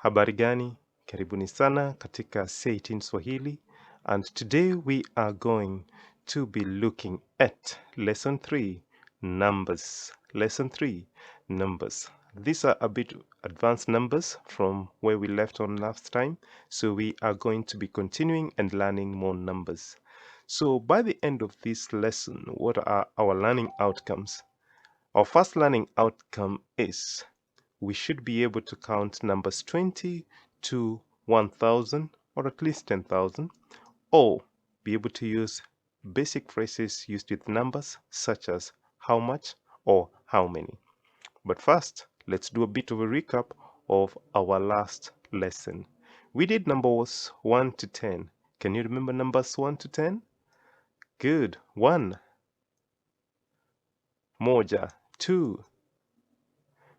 Habari gani? Karibuni sana katika Say It in Swahili, and today we are going to be looking at lesson 3, numbers. Lesson 3, numbers. These are a bit advanced numbers from where we left on last time, so we are going to be continuing and learning more numbers. So by the end of this lesson, what are our learning outcomes? Our first learning outcome is we should be able to count numbers 20 to 1000 or at least 10,000, or be able to use basic phrases used with numbers such as how much or how many. But first, let's do a bit of a recap of our last lesson. We did numbers 1 to 10. Can you remember numbers 1 to 10? Good. 1, moja, 2,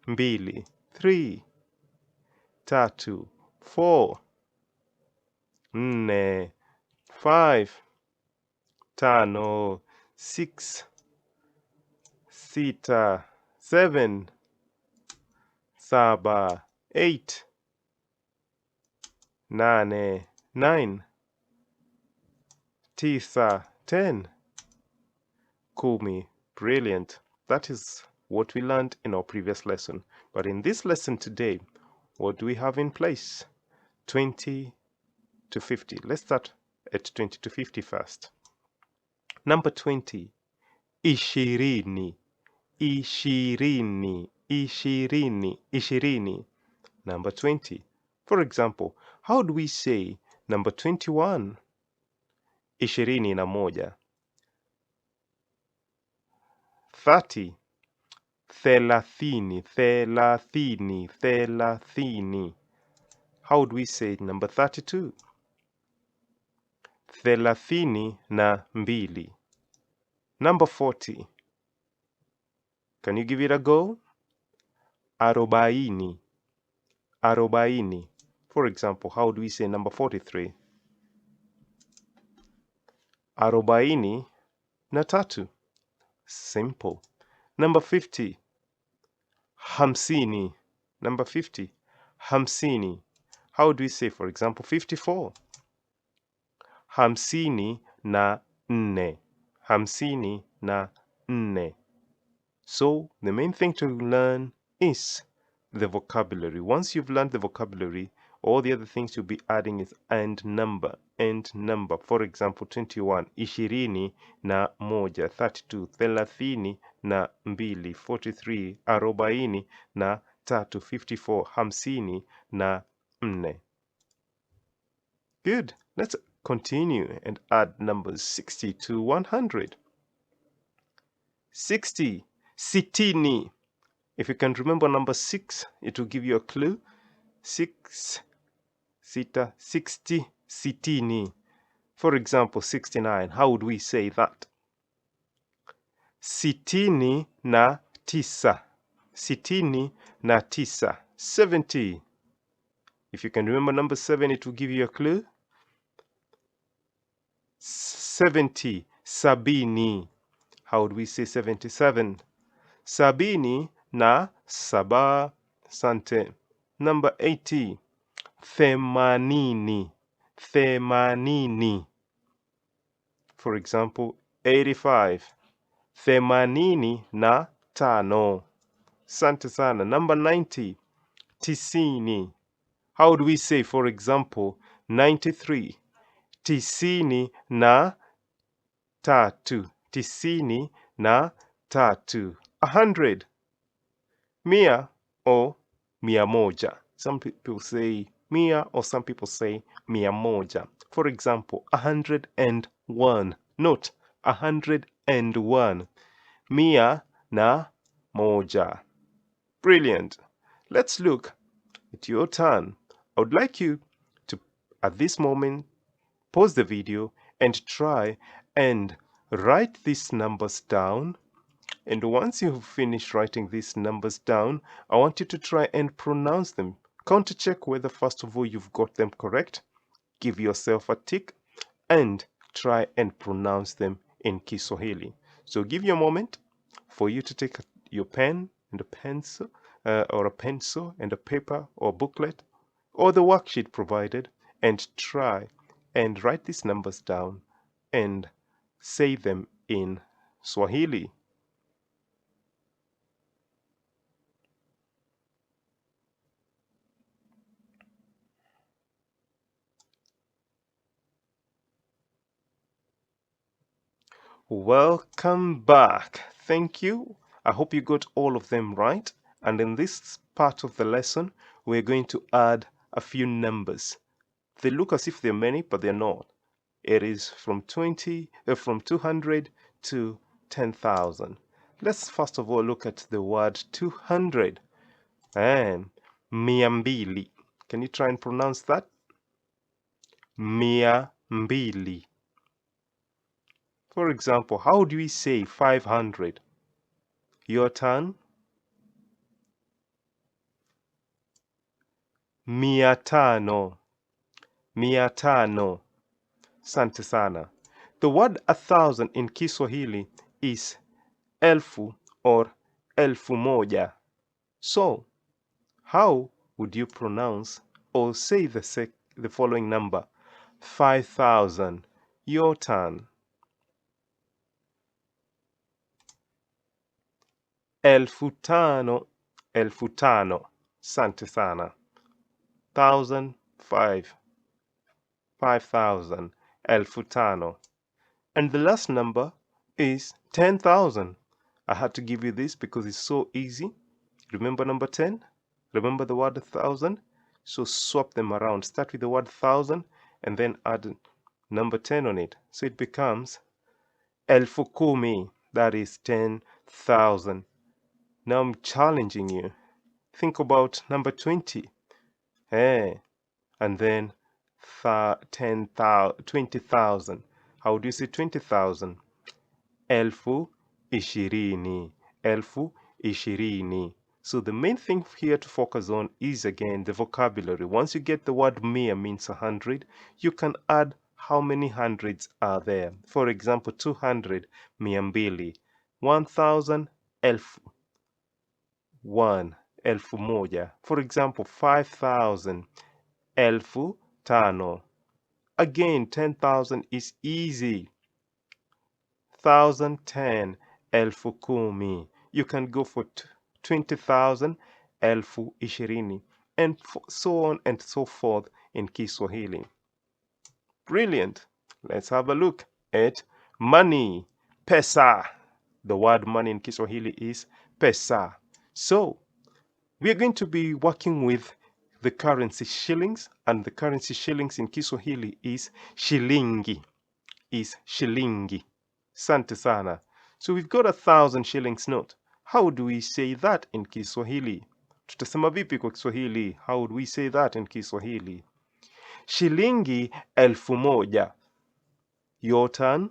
mbili, 3, tatu, 4, nne, 5, tano, 6, sita, 7, saba, 8, nane, 9, tisa, 10, kumi. Brilliant. That is what we learned in our previous lesson. But in this lesson today, what do we have in place? 20 to 50. Let's start at 20 to 50 first. Number 20. Ishirini. Ishirini. Ishirini. Ishirini. Number 20. For example, how do we say number 21? Ishirini na moja. 30. Thelathini. Thelathini. Thelathini. How do we say number 32? Thelathini na mbili. Number 40. Can you give it a go? Arobaini. Arobaini. For example, how do we say number 43? Arobaini na tatu. Simple. Number 50. Hamsini. Number 50. Hamsini. How do we say, for example, 54? Hamsini na nne. Hamsini na nne. So the main thing to learn is the vocabulary. Once you've learned the vocabulary, all the other things you'll be adding is and number. And number. For example, 21. Ishirini na moja. 32. Thelathini na mbili. 43. Arobaini na tatu. 54. Hamsini na nne. Good. Let's continue and add numbers 60 to 100. 60. Sitini. If you can remember number 6, it will give you a clue. 6, sita, 60, sitini. For example, 69. How would we say that? Sitini na tisa. Sitini na tisa. 70. If you can remember number 7, it will give you a clue. 70. Sabini. How would we say 77? Sabini na saba. Sante. Number 80. Themanini. Themanini. For example, 85. Themanini na tano. Sante sana. Number 90. Tisini. How do we say, for example, 93? Tisini na tatu. Tisini na tatu. 100. Mia or mia moja. Some people say mia or some people say mia moja. For example, 101. Note, 101. Mia na moja. Brilliant. Let's look at your turn. I would like you to, at this moment, pause the video and try and write these numbers down. And once you've finished writing these numbers down, I want you to try and pronounce them. Counter check whether first of all you've got them correct. Give yourself a tick and try and pronounce them in Kiswahili. So give you a moment for you to take your pen and a pencil, or a pencil and a paper or booklet, or the worksheet provided and try and write these numbers down and say them in Swahili. Welcome back. Thank you. I hope you got all of them right. And in this part of the lesson, we're going to add a few numbers. They look as if they're many, but they're not. It is from 200 to 10,000. Let's first of all look at the word 200 and miambili. Can you try and pronounce that? Miambili. For example, how do we say 500? Your turn. Mia tano. Mia tano. Sante sana. The word 1,000 in Kiswahili is elfu or elfu moja. So, how would you pronounce or say the following number? 5,000. Your turn. Elfu tano. Elfu tano. Sante sana. 1,000, 5,000. Elfu tano. And the last number is 10,000. I had to give you this because it's so easy. Remember number 10? Remember the word 1,000? So swap them around. Start with the word 1,000 and then add number 10 on it. So it becomes elfu kumi. That is 10,000. Now I'm challenging you. Think about number 20. And then 20,000. How do you say 20,000? Elfu ishirini. Elfu ishirini. So the main thing here to focus on is again the vocabulary. Once you get the word mia means 100, you can add how many hundreds are there. For example, 200, miambili. 1,000, elfu. 1, elfu moja. For example, 5,000, elfu tano. Again, 10,000 is easy. 1,010, elfu kumi. You can go for 20,000, elfu ishirini, and so on and so forth in Kiswahili. Brilliant. Let's have a look at money. Pesa. The word money in Kiswahili is pesa. So, we are going to be working with the currency shillings, and the currency shillings in Kiswahili is shilingi. Shilingi. Sante sana. So we've got 1,000 shillings note. How do we say that in Kiswahili? Tutasema vipi kwa Kiswahili? How would we say that in Kiswahili? Shilingi elfu moja. Your turn.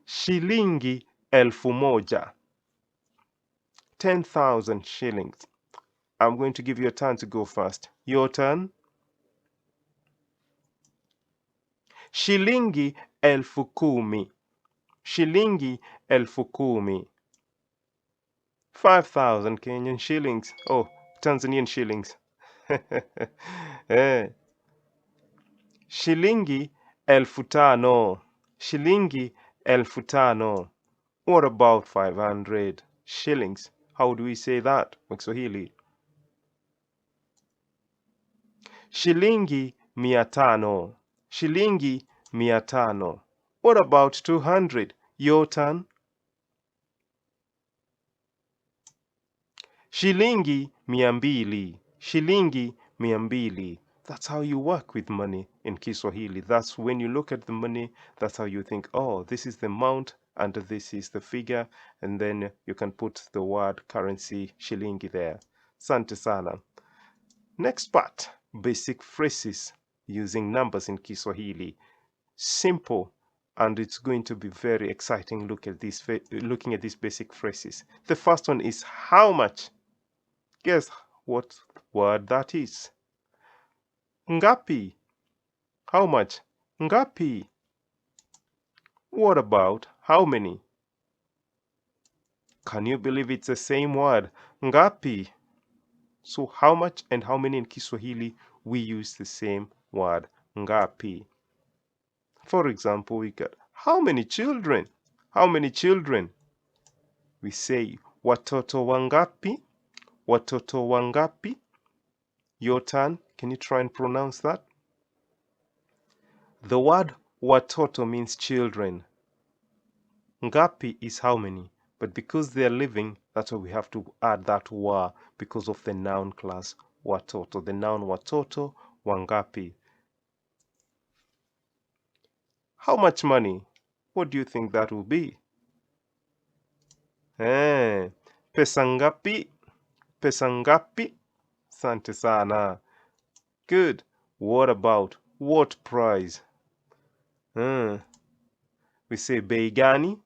Shilingi elfu moja. 10,000 shillings. I'm going to give you a turn to go first. Your turn. Shilingi elfu kumi. Shilingi elfu kumi. 5,000 Kenyan shillings. Oh, Tanzanian shillings. Shilingi elfu tano. Shilingi elfu tano. What about 500 shillings? How do we say that in Swahili? Shilingi mia tano. Shilingi mia tano. What about 200? Your turn. Shilingi mia mbili. Shilingi mia mbili. That's how you work with money in Kiswahili. That's when you look at the money, that's how you think, oh, this is the amount and this is the figure, and then you can put the word currency shilingi there. Sante sana. Next part, basic phrases using numbers in Kiswahili. Simple, and it's going to be very exciting looking at these basic phrases. The first one is how much. Guess what word that is? Ngapi. How much? Ngapi. What about how many? Can you believe it's the same word? Ngapi. So how much and how many in Kiswahili, we use the same word, ngapi. For example, we got how many children? How many children? We say watoto wangapi? Watoto wangapi? Your turn. Can you try and pronounce that? The word watoto means children. Ngapi is how many, but because they are living, that's why we have to add that wa because of the noun class watoto. The noun watoto wangapi. How much money? What do you think that will be? Pesa ngapi? Pesa ngapi? Asante sana. Good. What about what price? We say bei gani.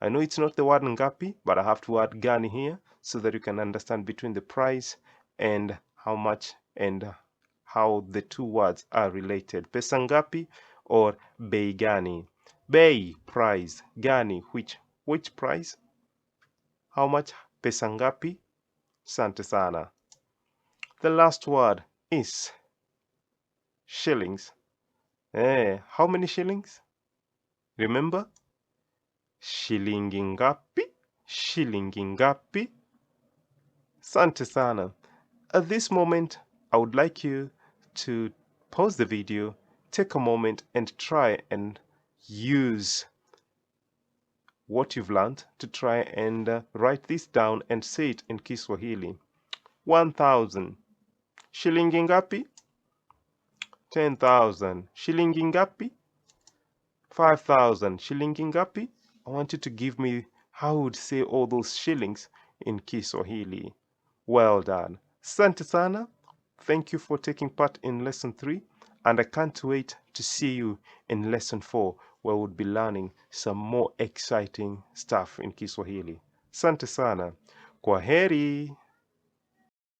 I know it's not the word ngapi, but I have to add gani here so that you can understand between the price and how much and how the two words are related. Pesa ngapi or bei gani. Bei, price. Gani, which price? How much? Pesa ngapi? Asante sana. The last word is shillings. How many shillings? Remember? Shilingi ngapi? Shilingi ngapi? Asante sana. At this moment, I would like you to pause the video, take a moment and try and use what you've learned to try and write this down and say it in Kiswahili. 1,000. Shilingi ngapi? 10,000. Shilingi ngapi? 5,000. Shilingi ngapi? I want you to give me how you would say all those shillings in Kiswahili. Well done. Asante sana. Thank you for taking part in lesson 3, and I can't wait to see you in lesson 4, where we'll be learning some more exciting stuff in Kiswahili. Asante sana. Kwaheri.